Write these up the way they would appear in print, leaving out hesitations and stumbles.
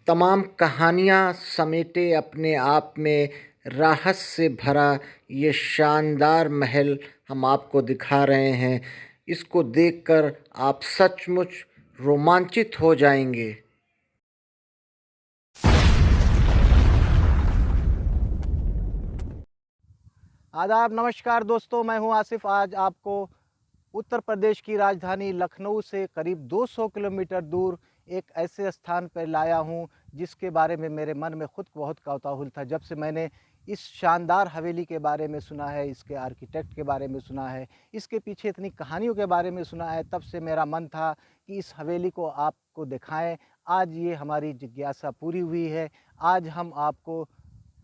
तमाम कहानियाँ समेटे अपने आप में राहत से भरा ये शानदार महल हम आपको दिखा रहे हैं। इसको देखकर आप सचमुच रोमांचित हो जाएंगे। आदाब, नमस्कार दोस्तों, मैं हूं आसिफ। आज आपको उत्तर प्रदेश की राजधानी लखनऊ से करीब 200 किलोमीटर दूर एक ऐसे स्थान पर लाया हूं जिसके बारे में मेरे मन में खुद बहुत कौतूहल था। जब से मैंने इस शानदार हवेली के बारे में सुना है, इसके आर्किटेक्ट के बारे में सुना है, इसके पीछे इतनी कहानियों के बारे में सुना है, तब से मेरा मन था कि इस हवेली को आपको दिखाएं। आज ये हमारी जिज्ञासा पूरी हुई है। आज हम आपको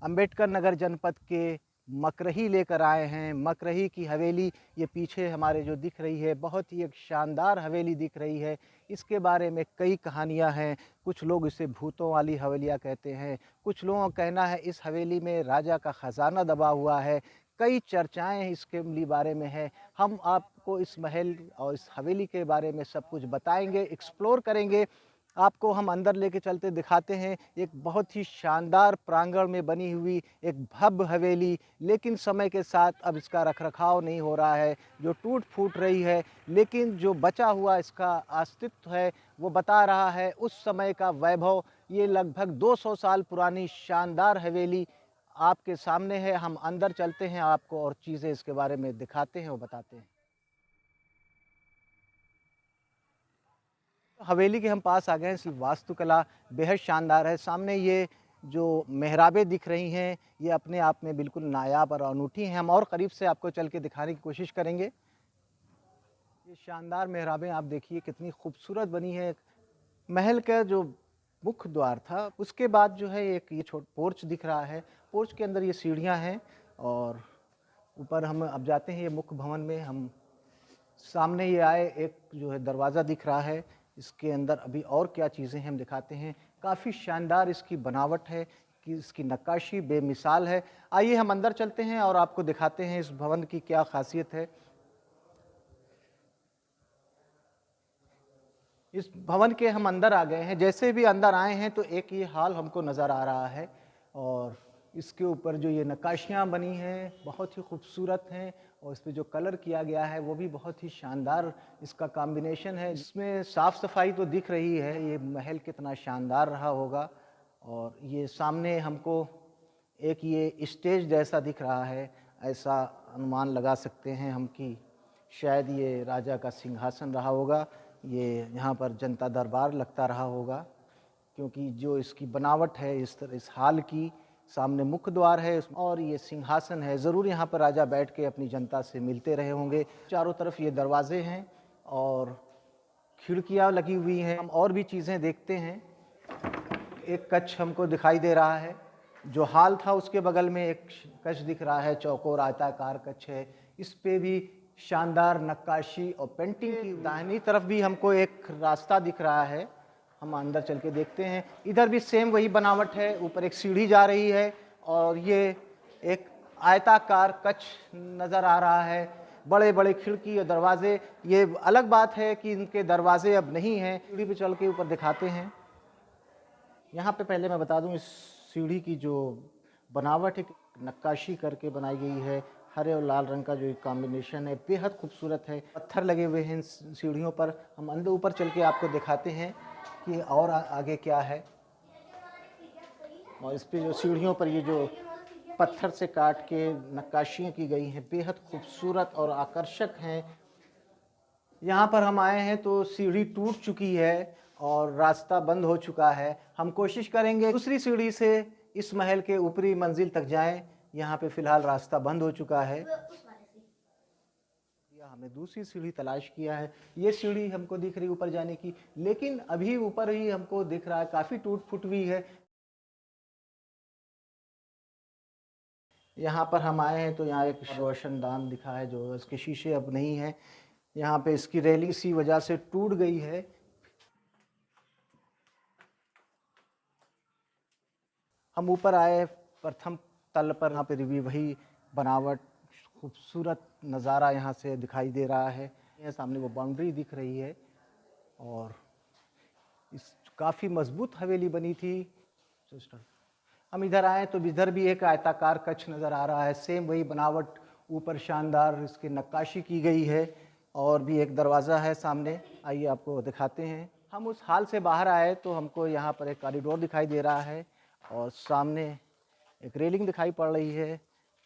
अंबेडकर नगर जनपद के मकरही लेकर आए हैं। मकरही की हवेली ये पीछे हमारे जो दिख रही है, बहुत ही एक शानदार हवेली दिख रही है। इसके बारे में कई कहानियां हैं। कुछ लोग इसे भूतों वाली हवेलियां कहते हैं, कुछ लोगों का कहना है इस हवेली में राजा का ख़जाना दबा हुआ है। कई चर्चाएं इसके बारे में है। हम आपको इस महल और इस हवेली के बारे में सब कुछ बताएंगे, एक्सप्लोर करेंगे। आपको हम अंदर लेके चलते दिखाते हैं। एक बहुत ही शानदार प्रांगण में बनी हुई एक भव्य हवेली, लेकिन समय के साथ अब इसका रखरखाव नहीं हो रहा है, जो टूट फूट रही है। लेकिन जो बचा हुआ इसका अस्तित्व है वो बता रहा है उस समय का वैभव। ये लगभग 200 साल पुरानी शानदार हवेली आपके सामने है। हम अंदर चलते हैं, आपको और चीज़ें इसके बारे में दिखाते हैं और बताते हैं। हवेली के हम पास आ गए हैं। इसकी वास्तुकला बेहद शानदार है। सामने ये जो मेहराबें दिख रही हैं, ये अपने आप में बिल्कुल नायाब और अनूठी हैं। हम और करीब से आपको चल के दिखाने की कोशिश करेंगे। ये शानदार मेहराबें आप देखिए कितनी खूबसूरत बनी है। महल का जो मुख्य द्वार था, उसके बाद जो है एक ये पोर्च दिख रहा है। पोर्च के अंदर ये सीढ़ियाँ हैं और ऊपर हम अब जाते हैं ये मुख्य भवन में। हम सामने ये आए, एक जो है दरवाज़ा दिख रहा है। इसके अंदर अभी और क्या चीज़ें हैं हम दिखाते हैं। काफ़ी शानदार इसकी बनावट है कि इसकी नक्काशी बेमिसाल है। आइए हम अंदर चलते हैं और आपको दिखाते हैं इस भवन की क्या खासियत है। इस भवन के हम अंदर आ गए हैं। जैसे भी अंदर आए हैं तो एक ये हॉल हमको नज़र आ रहा है और इसके ऊपर जो ये नक्काशियाँ बनी हैं बहुत ही खूबसूरत हैं और इस पे जो कलर किया गया है वो भी बहुत ही शानदार इसका कॉम्बिनेशन है। इसमें साफ़ सफाई तो दिख रही है, ये महल कितना शानदार रहा होगा। और ये सामने हमको एक ये स्टेज जैसा दिख रहा है, ऐसा अनुमान लगा सकते हैं हम कि शायद ये राजा का सिंहासन रहा होगा। ये यहाँ पर जनता दरबार लगता रहा होगा, क्योंकि जो इसकी बनावट है इस तरह इस हाल की, सामने मुख्य द्वार है और ये सिंहासन है। ज़रूर यहाँ पर राजा बैठ के अपनी जनता से मिलते रहे होंगे। चारों तरफ ये दरवाजे हैं और खिड़कियाँ लगी हुई हैं। हम और भी चीज़ें देखते हैं। एक कक्ष हमको दिखाई दे रहा है। जो हॉल था उसके बगल में एक कक्ष दिख रहा है, चौकोर आयताकार कक्ष है। इस पे भी शानदार नक्काशी और पेंटिंग की। दाहिनी तरफ भी हमको एक रास्ता दिख रहा है, हम अंदर चल के देखते हैं। इधर भी सेम वही बनावट है, ऊपर एक सीढ़ी जा रही है और ये एक आयताकार कक्ष नज़र आ रहा है। बड़े बड़े खिड़की और दरवाजे। ये अलग बात है कि इनके दरवाजे अब नहीं हैं। सीढ़ी पे चल के ऊपर दिखाते हैं। यहाँ पे पहले मैं बता दूँ, इस सीढ़ी की जो बनावट है नक्काशी करके बनाई गई है। हरे और लाल रंग का जो कॉम्बिनेशन है बेहद खूबसूरत है। पत्थर लगे हुए हैं सीढ़ियों पर। हम अंदर ऊपर चल के आपको दिखाते हैं कि और आगे क्या है। और इस पे जो सीढ़ियों पर ये जो पत्थर से काट के नक्काशियाँ की गई हैं बेहद खूबसूरत और आकर्षक हैं। यहाँ पर हम आए हैं तो सीढ़ी टूट चुकी है और रास्ता बंद हो चुका है। हम कोशिश करेंगे दूसरी सीढ़ी से इस महल के ऊपरी मंजिल तक जाएं। यहाँ पे फिलहाल रास्ता बंद हो चुका है। हमने दूसरी सीढ़ी तलाश किया है। ये सीढ़ी हमको दिख रही ऊपर जाने की, लेकिन अभी ऊपर ही हमको दिख रहा है काफ़ी टूट फूट हुई है। यहाँ पर हम आए हैं तो यहाँ एक रोशनदान दिखा है, जो इसके शीशे अब नहीं है। यहाँ पे इसकी रेलिंग इसी वजह से टूट गई है। हम ऊपर आए प्रथम तल पर, यहाँ पे भी वही बनावट, खूबसूरत नज़ारा यहाँ से दिखाई दे रहा है। यहाँ सामने वो बाउंड्री दिख रही है और इस काफ़ी मजबूत हवेली बनी थी। हम इधर आए तो इधर भी एक आयताकार कक्ष नज़र आ रहा है, सेम वही बनावट, ऊपर शानदार इसकी नक्काशी की गई है और भी एक दरवाज़ा है सामने। आइए आपको दिखाते हैं। हम उस हाल से बाहर आए तो हमको यहाँ पर एक कॉरिडोर दिखाई दे रहा है और सामने एक रेलिंग दिखाई पड़ रही है।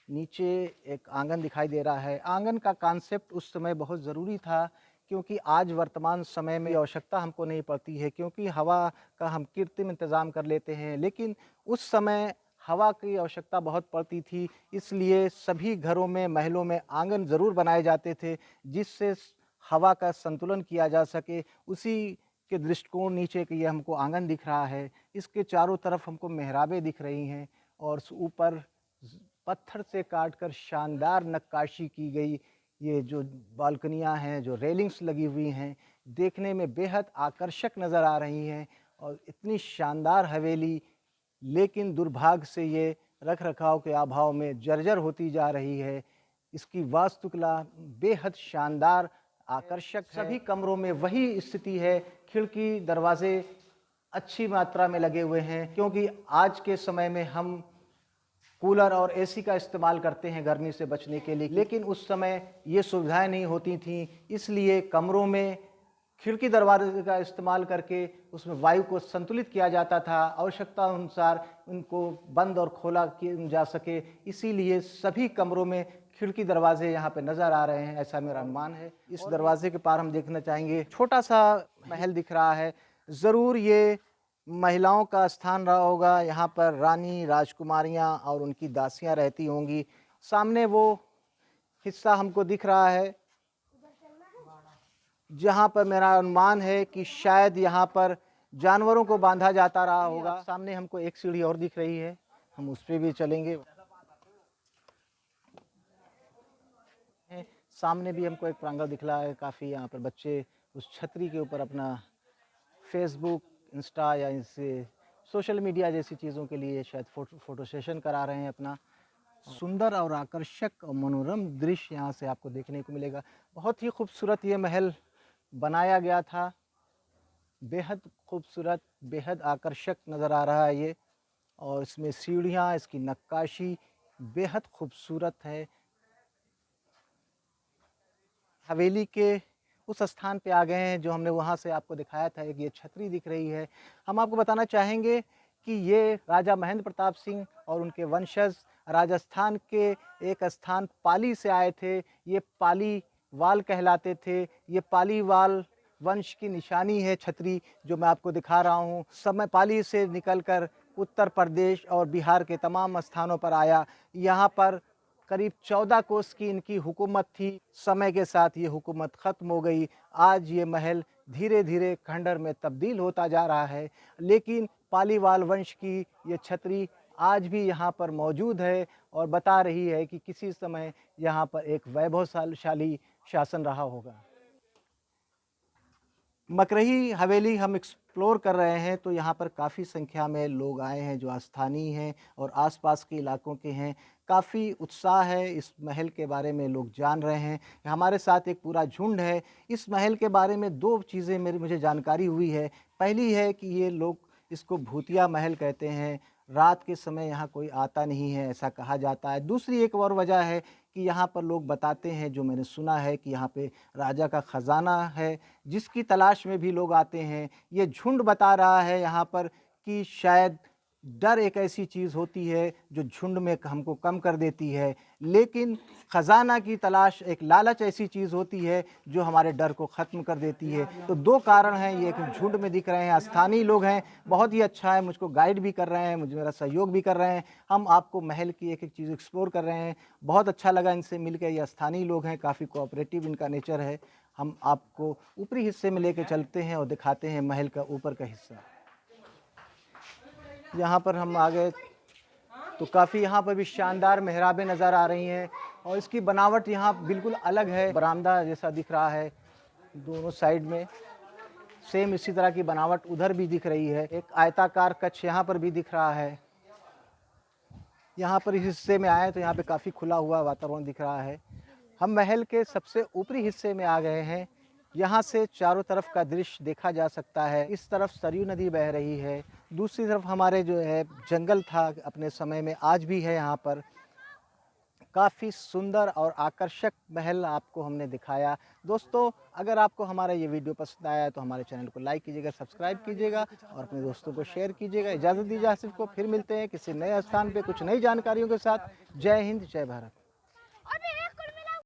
नीचे एक आंगन दिखाई दे रहा है। आंगन का कॉन्सेप्ट उस समय बहुत ज़रूरी था, क्योंकि आज वर्तमान समय में आवश्यकता हमको नहीं पड़ती है, क्योंकि हवा का हम कृत्रिम इंतज़ाम कर लेते हैं। लेकिन उस समय हवा की आवश्यकता बहुत पड़ती थी, इसलिए सभी घरों में, महलों में आंगन ज़रूर बनाए जाते थे, जिससे हवा का संतुलन किया जा सके। उसी के दृष्टिकोण नीचे के ये हमको आंगन दिख रहा है। इसके चारों तरफ हमको मेहराबें दिख रही हैं और ऊपर पत्थर से काटकर शानदार नक्काशी की गई ये जो बालकनियां हैं, जो रेलिंग्स लगी हुई हैं, देखने में बेहद आकर्षक नज़र आ रही हैं। और इतनी शानदार हवेली, लेकिन दुर्भाग्य से ये रख रखाव के अभाव में जर्जर होती जा रही है। इसकी वास्तुकला बेहद शानदार, आकर्षक है। सभी कमरों में वही स्थिति है, खिड़की दरवाजे अच्छी मात्रा में लगे हुए हैं, क्योंकि आज के समय में हम कूलर और एसी का इस्तेमाल करते हैं गर्मी से बचने के लिए, लेकिन उस समय ये सुविधाएं नहीं होती थीं। इसलिए कमरों में खिड़की दरवाजे का इस्तेमाल करके उसमें वायु को संतुलित किया जाता था, आवश्यकता अनुसार उनको बंद और खोला किया जा सके। इसीलिए सभी कमरों में खिड़की दरवाजे यहाँ पे नज़र आ रहे हैं, ऐसा मेरा अनुमान है। इस दरवाजे के पार हम देखना चाहेंगे, छोटा सा महल दिख रहा है। ज़रूर ये महिलाओं का स्थान रहा होगा। यहाँ पर रानी, राजकुमारियाँ और उनकी दासियाँ रहती होंगी। सामने वो हिस्सा हमको दिख रहा है जहाँ पर मेरा अनुमान है कि शायद यहाँ पर जानवरों को बांधा जाता रहा होगा। सामने हमको एक सीढ़ी और दिख रही है, हम उस पर भी चलेंगे। सामने भी हमको एक प्रांगण दिख रहा है, काफ़ी यहाँ पर बच्चे उस छतरी के ऊपर अपना फेसबुक, इंस्टा या इनसे सोशल मीडिया जैसी चीज़ों के लिए शायद फ़ोटो सेशन करा रहे हैं अपना। सुंदर और आकर्षक और मनोरम दृश्य यहाँ से आपको देखने को मिलेगा। बहुत ही खूबसूरत ये महल बनाया गया था, बेहद खूबसूरत, बेहद आकर्षक नज़र आ रहा है ये। और इसमें सीढ़ियाँ, इसकी नक्काशी बेहद खूबसूरत है। हवेली के उस स्थान पे आ गए हैं जो हमने वहाँ से आपको दिखाया था, एक ये छतरी दिख रही है। हम आपको बताना चाहेंगे कि ये राजा महेंद्र प्रताप सिंह और उनके वंशज राजस्थान के एक स्थान पाली से आए थे। ये पालीवाल कहलाते थे। ये पालीवाल वंश की निशानी है छतरी, जो मैं आपको दिखा रहा हूँ। समय पाली से निकलकर उत्तर प्रदेश और बिहार के तमाम स्थानों पर आया। यहाँ पर करीब 14 कोस की इनकी हुकूमत थी। समय के साथ ये हुकूमत ख़त्म हो गई। आज ये महल धीरे धीरे खंडर में तब्दील होता जा रहा है, लेकिन पालीवाल वंश की ये छतरी आज भी यहाँ पर मौजूद है और बता रही है कि किसी समय यहाँ पर एक वैभवशाली शासन रहा होगा। मकरही हवेली हम एक्सप्लोर कर रहे हैं तो यहाँ पर काफ़ी संख्या में लोग आए हैं जो स्थानीय हैं और आसपास के इलाकों के हैं। काफ़ी उत्साह है, इस महल के बारे में लोग जान रहे हैं। हमारे साथ एक पूरा झुंड है। इस महल के बारे में दो चीज़ें मुझे जानकारी हुई है। पहली है कि ये लोग इसको भूतिया महल कहते हैं, रात के समय यहाँ कोई आता नहीं है, ऐसा कहा जाता है। दूसरी एक और वजह है कि यहाँ पर लोग बताते हैं, जो मैंने सुना है, कि यहाँ पे राजा का ख़जाना है जिसकी तलाश में भी लोग आते हैं। ये झुंड बता रहा है यहाँ पर कि शायद डर एक ऐसी चीज़ होती है जो झुंड में हमको कम कर देती है, लेकिन ख़जाना की तलाश एक लालच ऐसी चीज़ होती है जो हमारे डर को ख़त्म कर देती है। तो दो कारण हैं, ये एक झुंड में दिख रहे हैं, स्थानीय लोग हैं, बहुत ही अच्छा है, मुझको गाइड भी कर रहे हैं, मुझे मेरा सहयोग भी कर रहे हैं। हम आपको महल की एक एक चीज़ एक्सप्लोर कर रहे हैं। बहुत अच्छा लगा इनसे मिलकर। ये स्थानीय लोग हैं, काफ़ी कोऑपरेटिव इनका नेचर है। हम आपको ऊपरी हिस्से में लेके चलते हैं और दिखाते हैं महल का ऊपर का हिस्सा। यहाँ पर हम आ गए तो काफ़ी यहाँ पर भी शानदार मेहराबें नज़र आ रही हैं और इसकी बनावट यहाँ बिल्कुल अलग है। बरामदा जैसा दिख रहा है दोनों साइड में, सेम इसी तरह की बनावट उधर भी दिख रही है। एक आयताकार कक्ष यहाँ पर भी दिख रहा है। यहाँ पर इस हिस्से में आए तो यहाँ पे काफ़ी खुला हुआ वातावरण दिख रहा है। हम महल के सबसे ऊपरी हिस्से में आ गए हैं। यहाँ से चारों तरफ का दृश्य देखा जा सकता है। इस तरफ सरयू नदी बह रही है, दूसरी तरफ हमारे जो है जंगल था अपने समय में, आज भी है यहाँ पर। काफ़ी सुंदर और आकर्षक महल आपको हमने दिखाया। दोस्तों, अगर आपको हमारा ये वीडियो पसंद आया है तो हमारे चैनल को लाइक कीजिएगा, सब्सक्राइब कीजिएगा और अपने दोस्तों को शेयर कीजिएगा। इजाज़त दीजिए आसिफ को, फिर मिलते हैं किसी नए स्थान पे कुछ नई जानकारियों के साथ। जय हिंद, जय भारत।